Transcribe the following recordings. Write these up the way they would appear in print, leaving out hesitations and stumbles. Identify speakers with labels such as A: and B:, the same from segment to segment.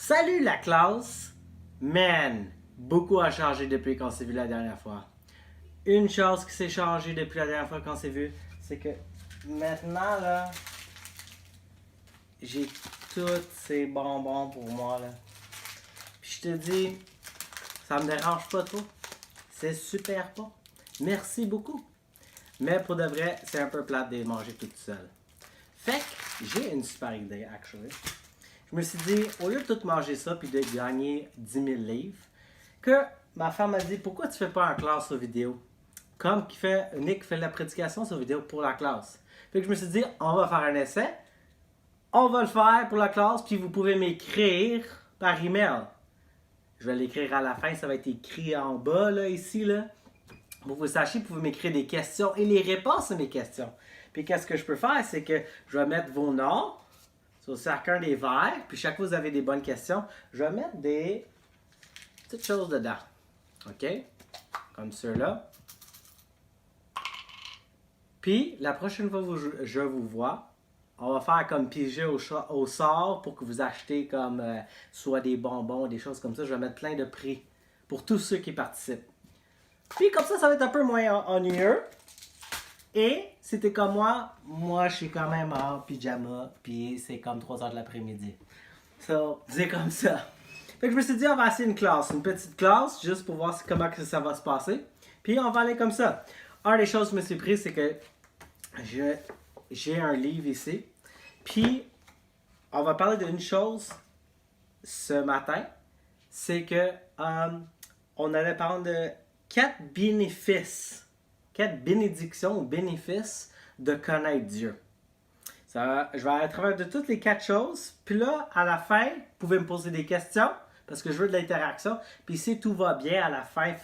A: Salut la classe! Man, beaucoup a changé depuis qu'on s'est vu la dernière fois. Une chose qui s'est changée depuis la dernière fois qu'on s'est vu, c'est que maintenant là, j'ai tous ces bonbons pour moi là. Puis je te dis, ça me dérange pas trop. C'est super pas. Merci beaucoup. Mais pour de vrai, c'est un peu plate de les manger toute seule. Fait que j'ai une super idée, actually. Je me suis dit, au lieu de tout manger ça puis de gagner 10 000 livres, que ma femme m'a dit, pourquoi tu fais pas un classe sur vidéo? Comme Nick fait la prédication sur vidéo pour la classe. Fait que je me suis dit, on va faire un essai, on va le faire pour la classe, puis vous pouvez m'écrire par email. Je vais l'écrire à la fin, ça va être écrit en bas, là, ici, là. Pour que vous sachiez, vous pouvez m'écrire des questions et les réponses à mes questions. Puis qu'est-ce que je peux faire, c'est que je vais mettre vos noms sur chacun des verres, puis chaque fois que vous avez des bonnes questions, je vais mettre des petites choses dedans. OK? Comme ceux-là. Puis, la prochaine fois que je vous vois, on va faire comme piger au sort pour que vous achetez comme soit des bonbons, des choses comme ça. Je vais mettre plein de prix pour tous ceux qui participent. Puis comme ça va être un peu moins ennuyeux. Et c'était comme moi je suis quand même en pyjama, puis c'est comme 3 heures de l'après-midi. So, c'est comme ça. Fait que je me suis dit, on va essayer une petite classe, juste pour voir comment que ça va se passer. Puis on va aller comme ça. Un des choses que je me suis pris, c'est que j'ai un livre ici. Puis, on va parler d'une chose ce matin. C'est que on allait parler de 4 bénéfices, 4 bénédictions ou bénéfices de connaître Dieu. Je vais aller à travers de toutes les 4 choses. Puis là, à la fin, vous pouvez me poser des questions parce que je veux de l'interaction. Puis si tout va bien à la fin,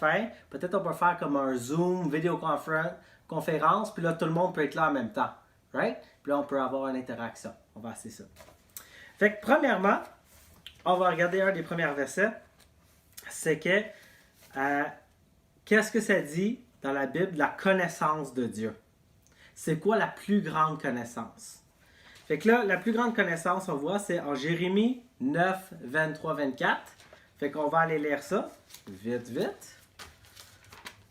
A: peut-être on peut faire comme un Zoom, vidéoconférence. Puis là, tout le monde peut être là en même temps. Right? Puis là, on peut avoir une interaction. On va essayer ça. Fait que premièrement, on va regarder un des premiers versets. C'est que qu'est-ce que ça dit dans la Bible, la connaissance de Dieu? C'est quoi la plus grande connaissance? Fait que là, la plus grande connaissance, on voit, c'est en Jérémie 9, 23, 24. Fait qu'on va aller lire ça. Vite, vite.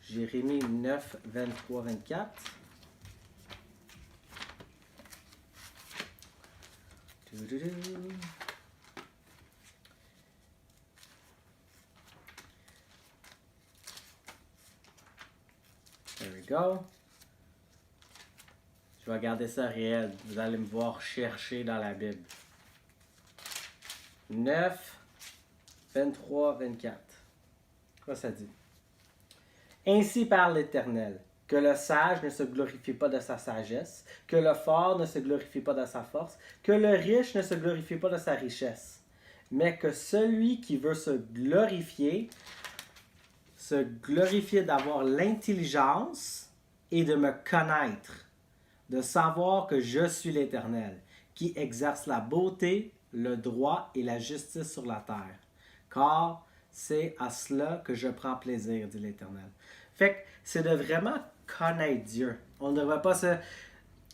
A: Jérémie 9, 23, 24. There we go. Je vais garder ça réel. Vous allez me voir chercher dans la Bible. 9, 23, 24. Quoi ça dit? Ainsi parle l'Éternel, que le sage ne se glorifie pas de sa sagesse, que le fort ne se glorifie pas de sa force, que le riche ne se glorifie pas de sa richesse, mais que celui qui veut se glorifier d'avoir l'intelligence et de me connaître, de savoir que je suis l'Éternel, qui exerce la beauté, le droit et la justice sur la terre. Car c'est à cela que je prends plaisir, dit l'Éternel. Fait que c'est de vraiment connaître Dieu. On ne devrait pas se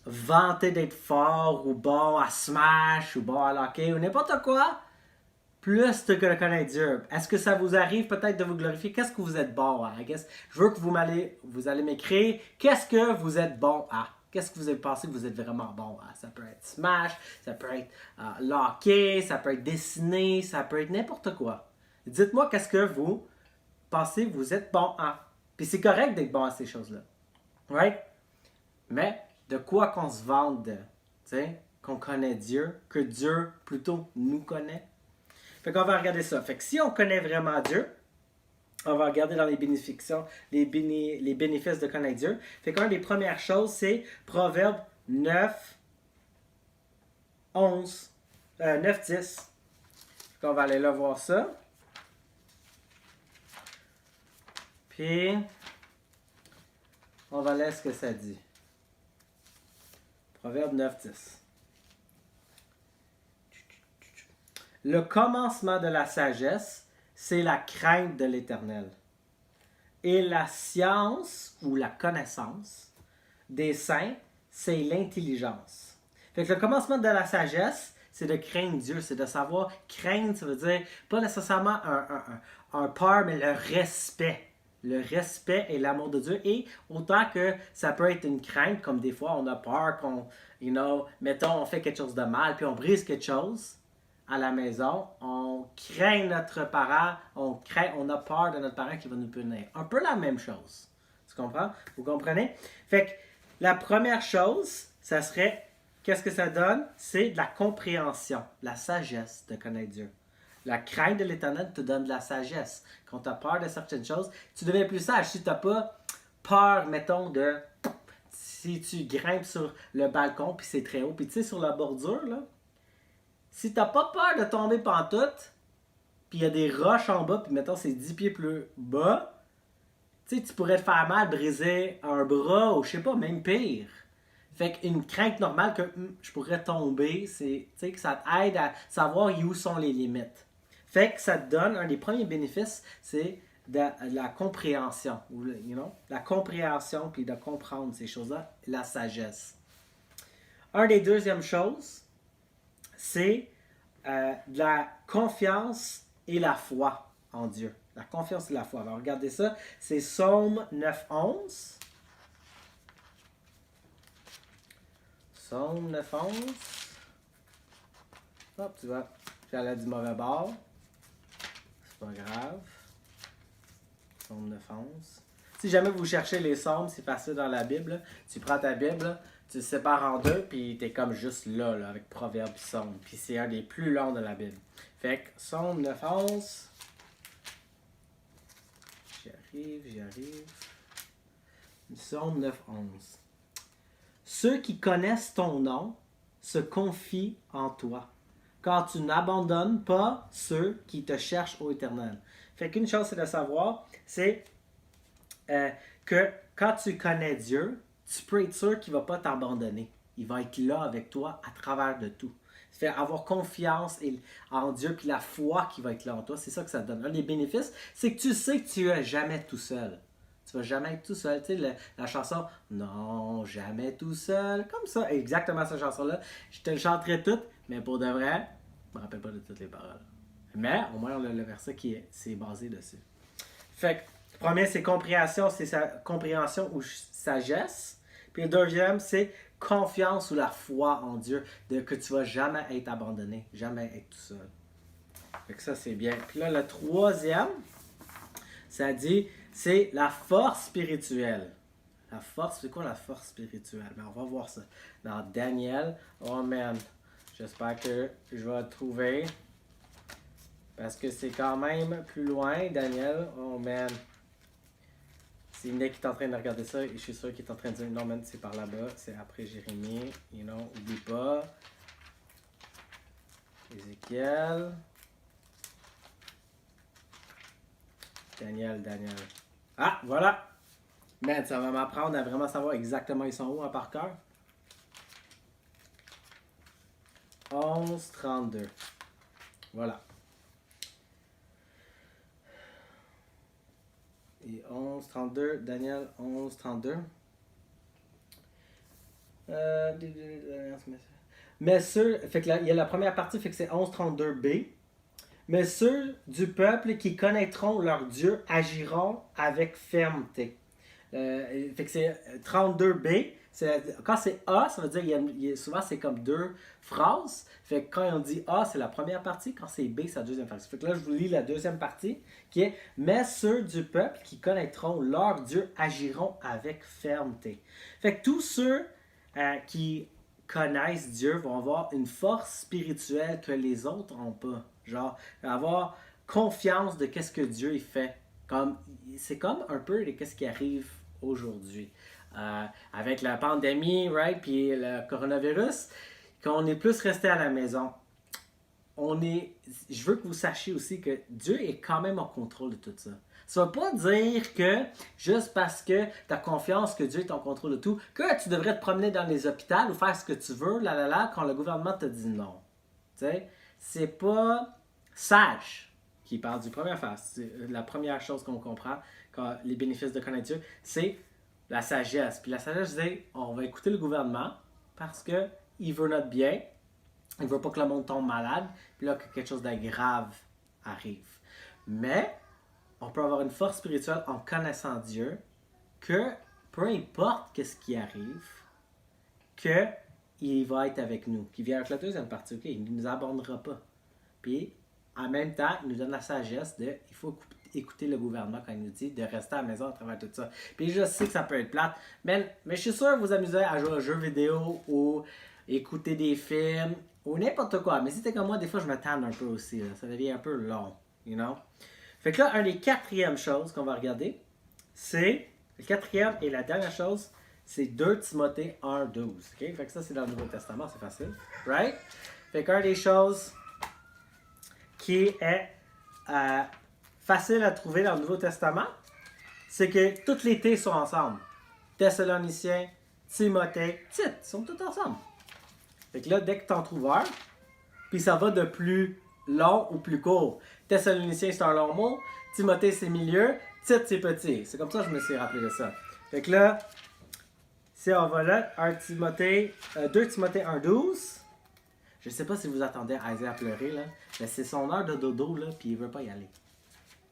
A: vanter d'être fort ou bon à Smash ou bon à hockey ou n'importe quoi. Plus de connaître Dieu. Est-ce que ça vous arrive peut-être de vous glorifier? Qu'est-ce que vous êtes bon à? Je veux que vous allez m'écrire qu'est-ce que vous êtes bon à? Qu'est-ce que vous avez pensé que vous êtes vraiment bon à? Ça peut être Smash, ça peut être hockey, ça peut être dessiner, ça peut être n'importe quoi. Dites-moi qu'est-ce que vous pensez que vous êtes bon à. Puis c'est correct d'être bon à ces choses-là. Right? Mais de quoi qu'on se vante de? Qu'on connaît Dieu, que Dieu plutôt nous connaît. Fait qu'on va regarder ça. Fait que si on connaît vraiment Dieu, on va regarder dans les bénéfices, les bénéfices de connaître Dieu. Fait qu'une des premières choses, c'est Proverbe 9, 11, 9, 10. Fait qu'on va aller là voir ça. Puis, on va lire ce que ça dit. Proverbe 9, 10. Le commencement de la sagesse, c'est la crainte de l'Éternel. Et la science ou la connaissance des saints, c'est l'intelligence. Fait que le commencement de la sagesse, c'est de craindre Dieu, c'est de savoir craindre, ça veut dire pas nécessairement un peur, mais le respect. Le respect et l'amour de Dieu. Et autant que ça peut être une crainte, comme des fois on a peur qu'on, mettons, on fait quelque chose de mal, puis on brise quelque chose à la maison, on craint notre parent, on a peur de notre parent qui va nous punir. Un peu la même chose. Tu comprends? Vous comprenez? Fait que la première chose, ça serait, qu'est-ce que ça donne? C'est de la compréhension, la sagesse de connaître Dieu. La crainte de l'Éternel te donne de la sagesse. Quand tu as peur de certaines choses, tu deviens plus sage. Si tu n'as pas peur, mettons, si tu grimpes sur le balcon, puis c'est très haut, puis tu sais, sur la bordure, là, si tu n'as pas peur de tomber pantoute, puis il y a des roches en bas, puis mettons, c'est 10 pieds plus bas, tu sais, tu pourrais te faire mal, briser un bras, ou je sais pas, même pire. Fait qu'une crainte normale que je pourrais tomber, c'est que ça t'aide à savoir où sont les limites. Fait que ça te donne, un des premiers bénéfices, c'est de la compréhension. La compréhension, puis de comprendre ces choses-là, la sagesse. Un des deuxièmes choses, c'est de la confiance et la foi en Dieu. La confiance et la foi. Alors, regardez ça. C'est Psaume 9.11. Psaume 9.11. Hop, tu vois, j'allais du mauvais bord. C'est pas grave. Psaume 9.11. Si jamais vous cherchez les psaumes, c'est facile dans la Bible. Là. Tu prends ta Bible, là, tu le sépares en deux, puis t'es comme juste là, avec Proverbes et Psaumes. Puis c'est un des plus longs de la Bible. Fait que Psaume 9.11. J'y arrive. Psaume 9.11. Ceux qui connaissent ton nom se confient en toi, car tu n'abandonnes pas ceux qui te cherchent au Éternel. Fait qu'une chose, c'est de savoir, c'est que quand tu connais Dieu, tu peux être sûr qu'il ne va pas t'abandonner. Il va être là avec toi à travers de tout. Ça fait avoir confiance en Dieu puis la foi qui va être là en toi. C'est ça que ça donne. Un des bénéfices, c'est que tu sais que tu n'es jamais tout seul. Tu vas jamais être tout seul. Tu sais, la chanson « Non, jamais tout seul », comme ça. Exactement cette chanson-là. Je te le chanterai toute, mais pour de vrai, je ne me rappelle pas de toutes les paroles. Mais au moins, on a le verset qui c'est basé dessus. Fait que, le premier, c'est compréhension, c'est compréhension ou sagesse. Puis le deuxième, c'est confiance ou la foi en Dieu, que tu vas jamais être abandonné, jamais être tout seul. Fait que ça, c'est bien. Puis là, le troisième, ça dit, c'est la force spirituelle. La force, c'est quoi la force spirituelle? Ben, on va voir ça dans Daniel. Oh man, j'espère que je vais le trouver. Parce que c'est quand même plus loin, Daniel. Oh man. C'est Nick qui est en train de regarder ça et je suis sûr qu'il est en train de dire non, man, c'est par là-bas. C'est après Jérémie. Oublie pas. Ézéchiel. Daniel. Ah, voilà! Man, ça va m'apprendre à vraiment savoir exactement ils sont où par cœur. 11.32. Voilà. Et 11.32, Daniel 11.32. Mais ceux, fait que là, il y a la première partie, fait que c'est 11.32b. Mais ceux du peuple qui connaîtront leur Dieu agiront avec fermeté. Fait que c'est 32b. Quand c'est A, ça veut dire souvent c'est comme deux phrases. Fait que quand on dit A, c'est la première partie. Quand c'est B, c'est la deuxième partie. Fait que là, je vous lis la deuxième partie qui est « Mais ceux du peuple qui connaîtront leur Dieu agiront avec fermeté. » Fait que tous ceux qui connaissent Dieu vont avoir une force spirituelle que les autres n'ont pas. Genre, avoir confiance de qu'est-ce que Dieu fait. C'est comme un peu de qu'est-ce qui arrive aujourd'hui. Avec la pandémie, right, puis le coronavirus, qu'on est plus resté à la maison. Je veux que vous sachiez aussi que Dieu est quand même en contrôle de tout ça. Ça ne veut pas dire que, juste parce que tu as confiance que Dieu est en contrôle de tout, que tu devrais te promener dans les hôpitaux ou faire ce que tu veux, quand le gouvernement te dit non. Tu sais, c'est pas sage qui parle du premier phase. La première chose qu'on comprend, quand les bénéfices de connaître Dieu, c'est la sagesse. Puis la sagesse dit, on va écouter le gouvernement parce qu'il veut notre bien. Il ne veut pas que le monde tombe malade, puis là, que quelque chose de grave arrive. Mais, on peut avoir une force spirituelle en connaissant Dieu, que peu importe ce qui arrive, qu'il va être avec nous. Qu'il vient avec la deuxième partie, ok, il ne nous abandonnera pas. Puis, en même temps, il nous donne la sagesse il faut écouter le gouvernement quand il nous dit de rester à la maison à travers tout ça. Puis je sais que ça peut être plate, mais je suis sûr que vous amusez à jouer à un jeu vidéo ou écouter des films ou n'importe quoi. Mais si t'es comme moi, des fois je me tanne un peu aussi. Là. Ça devient un peu long, you know? Fait que là, un des quatrièmes choses qu'on va regarder, c'est, le quatrième et la dernière chose, c'est 2 Timothée 1:12. Okay? Fait que ça, c'est dans le Nouveau Testament, c'est facile. Right? Fait qu'un des choses qui est facile à trouver dans le Nouveau Testament, c'est que toutes les T sont ensemble. Thessaloniciens, Timothée, Tite, sont tous ensemble. Fait que là, dès que tu en trouves un, puis ça va de plus long ou plus court. Thessaloniciens, c'est un long mot. Timothée, c'est milieu. Tite, c'est petit. C'est comme ça que je me suis rappelé de ça. Fait que là, si on va là, 2 Timothée 1:12. Je sais pas si vous attendez Isaiah à pleurer, là. Mais c'est son heure de dodo, là, puis il veut pas y aller.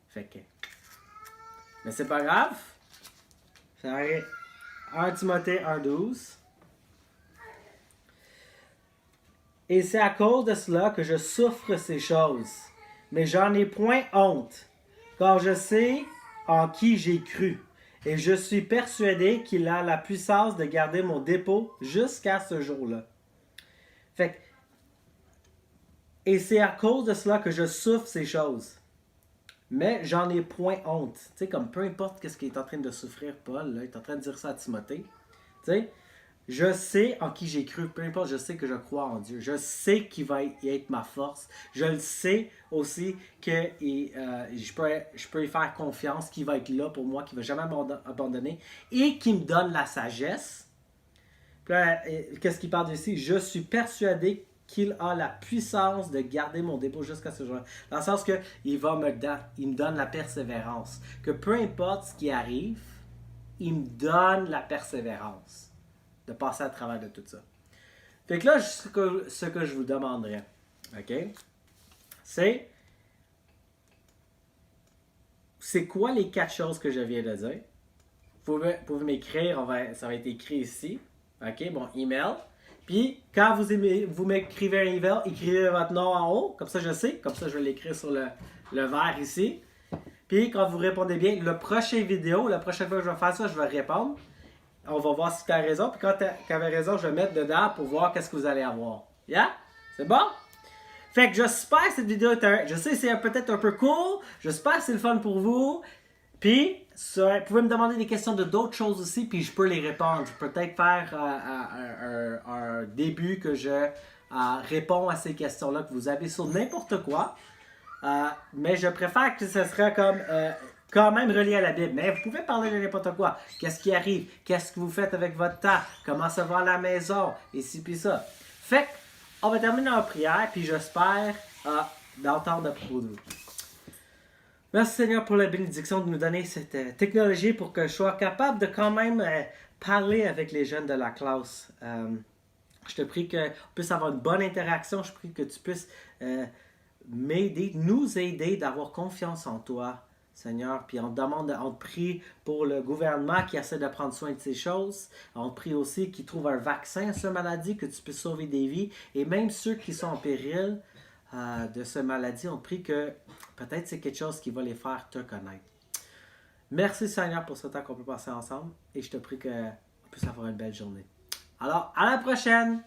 A: Fait que... Mais c'est pas grave. Ça arrive. 1 Timothée 1:12. Et c'est à cause de cela que je souffre ces choses. Mais j'en ai point honte, car je sais en qui j'ai cru. Et je suis persuadé qu'il a la puissance de garder mon dépôt jusqu'à ce jour-là. Fait que, et c'est à cause de cela que je souffre ces choses. Mais j'en ai point honte. Tu sais, comme peu importe ce qu'il est en train de souffrir, Paul, là, il est en train de dire ça à Timothée. Tu sais, je sais en qui j'ai cru, peu importe, je sais que je crois en Dieu. Je sais qu'il va y être ma force. Je le sais aussi que je peux y faire confiance, qu'il va être là pour moi, qu'il ne va jamais m'abandonner et qu'il me donne la sagesse. Puis là, qu'est-ce qu'il parle ici? Je suis persuadé qu'il a la puissance de garder mon dépôt jusqu'à ce jour. Dans le sens que il me donne la persévérance. Que peu importe ce qui arrive, il me donne la persévérance de passer à travers de tout ça. Fait que là, ce que je vous demanderais, ok, c'est quoi les 4 choses que je viens de dire? Vous pouvez m'écrire, ça va être écrit ici, ok, mon email. Puis, quand vous m'écrivez un email, écrivez votre nom en haut, comme ça je sais, comme ça je vais l'écrire sur le verre ici. Puis, quand vous répondez bien, la prochaine fois que je vais faire ça, je vais répondre. On va voir si tu as raison. Puis, quand tu avais raison, je vais mettre dedans pour voir qu'est-ce que vous allez avoir. Yeah? C'est bon? Fait que j'espère que cette vidéo je sais c'est peut-être un peu court. J'espère que c'est le fun pour vous. Puis, vous pouvez me demander des questions de d'autres choses aussi, puis je peux les répondre. Je peux peut-être faire un début que je réponds à ces questions-là que vous avez sur n'importe quoi. Mais je préfère que ce soit comme quand même relié à la Bible. Mais vous pouvez parler de n'importe quoi. Qu'est-ce qui arrive? Qu'est-ce que vous faites avec votre temps? Comment ça va à la maison? Et ci, puis ça. Fait on va terminer en prière, puis j'espère d'entendre à propos de vous. Merci Seigneur pour la bénédiction de nous donner cette technologie pour que je sois capable de quand même parler avec les jeunes de la classe. Je te prie qu'on puisse avoir une bonne interaction. Je prie que tu puisses m'aider, nous aider d'avoir confiance en toi, Seigneur. Puis on te prie pour le gouvernement qui essaie de prendre soin de ces choses. On te prie aussi qu'il trouve un vaccin à cette maladie, que tu puisses sauver des vies. Et même ceux qui sont en péril de cette maladie, on te prie que peut-être c'est quelque chose qui va les faire te connaître. Merci Seigneur pour ce temps qu'on peut passer ensemble. Et je te prie qu'on puisse avoir une belle journée. Alors, à la prochaine!